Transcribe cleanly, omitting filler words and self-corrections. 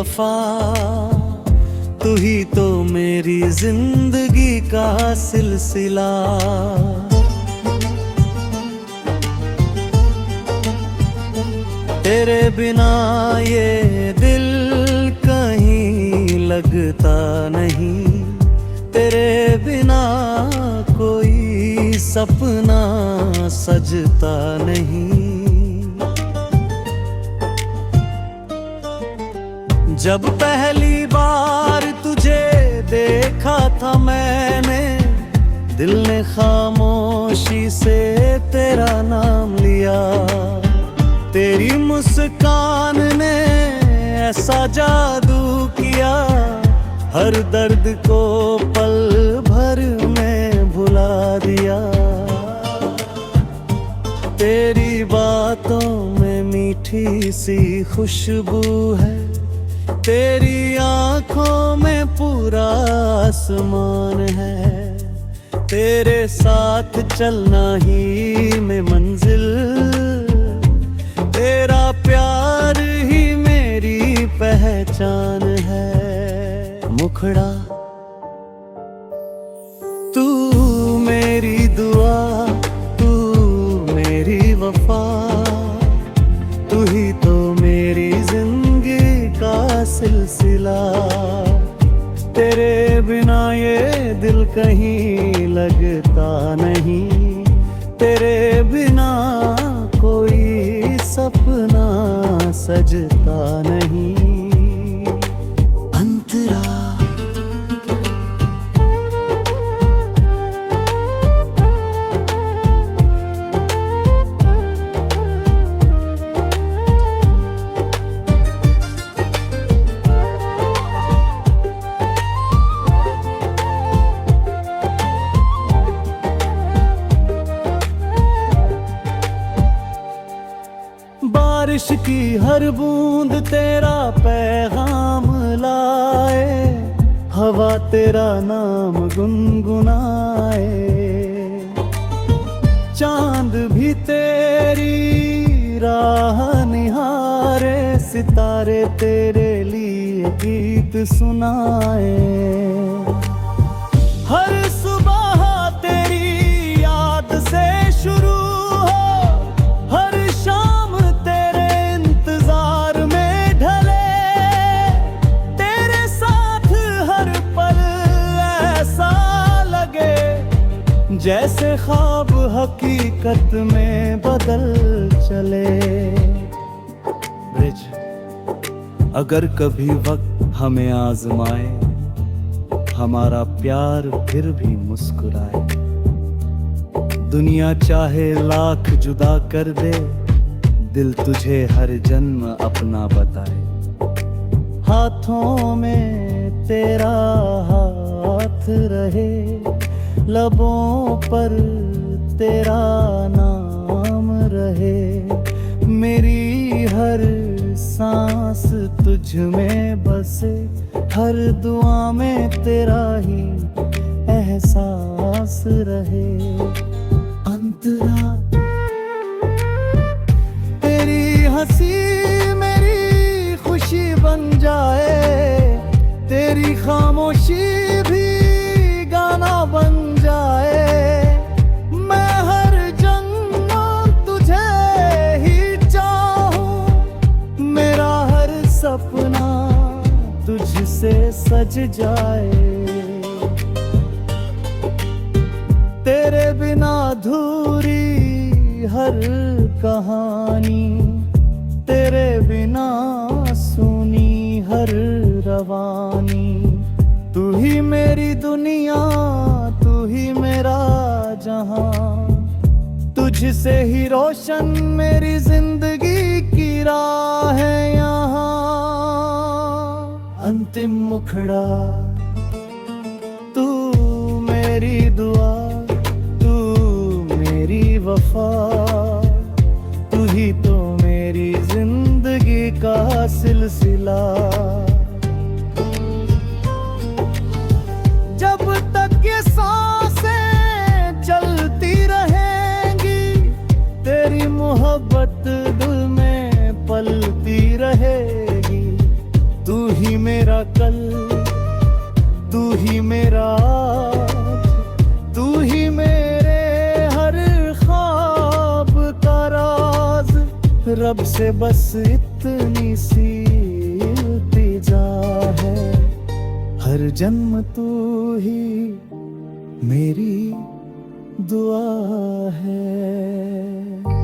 वफा, तू ही तो मेरी जिंदगी का सिलसिला। तेरे बिना ये दिल कहीं लगता नहीं, तेरे बिना कोई सपना सजता नहीं। जब पहली बार तुझे देखा था मैंने, दिल ने खामोशी से तेरा नाम लिया। तेरी मुस्कान ने ऐसा जादू किया, हर दर्द को पल भर में भुला दिया। तेरी बातों में मीठी सी खुशबू है, तेरी आंखों में पूरा आसमान है। तेरे साथ चलना ही में मंजिल, तेरा प्यार ही मेरी पहचान है। मुखड़ा तू मेरी दुआ, तू मेरी वफा, तू ही तो मेरी जिंदगी का सिलसिला। तेरे बिना ये दिल कहीं लगता नहीं, तेरे बिना कोई सपना सजता नहीं। अंतरा बारिश की हर बूंद तेरा पैगाम लाए, हवा तेरा नाम गुनगुनाए। चांद भी तेरी राह निहारे, सितारे तेरे लिए गीत सुनाए। हर सुबह तेरी याद से शुरू हो, हर शाम तेरे इंतजार में ढले। तेरे साथ हर पल ऐसा लगे, जैसे ख्वाब हकीकत में बदल चले। ब्रिज, अगर कभी वक्त हमें आजमाए, हमारा प्यार फिर भी मुस्कुराए। दुनिया चाहे लाख जुदा कर दे, दिल तुझे हर जन्म अपना बताए। हाथों में तेरा हाथ रहे, लबों पर तेरा नाम रहे। मेरी हर सांस तुझ में बसे, हर दुआ में तेरा ही एहसास रहे। अंतरा तेरी हंसी मेरी खुशी बन जाए, तेरी खामोशी भी गाना बन जाए। मैं हर जन्म तुझे ही चाहूं, मेरा हर सपना तुझसे सज जाए। तेरे बिना अधूरी हर कहानी, तेरे बिना सुनी हर रवानी। तू ही मेरी दुनिया, तू ही मेरा जहां, तुझसे ही रोशन मेरी जिंदगी की राह है यहाँ। अंतिम मुखड़ा तू मेरी दुआ, तू मेरी वफा, तू ही तो मेरी जिंदगी का सिलसिला। जब तक ये सांसें चलती रहेंगी, तेरी मोहब्बत दिल में पलती रहेगी। तू ही कल, तू ही मेरा आज, तू ही मेरे हर ख्वाब का राज। रब से बस इतनी सी इल्तिजा है, हर जन्म तू ही मेरी दुआ है।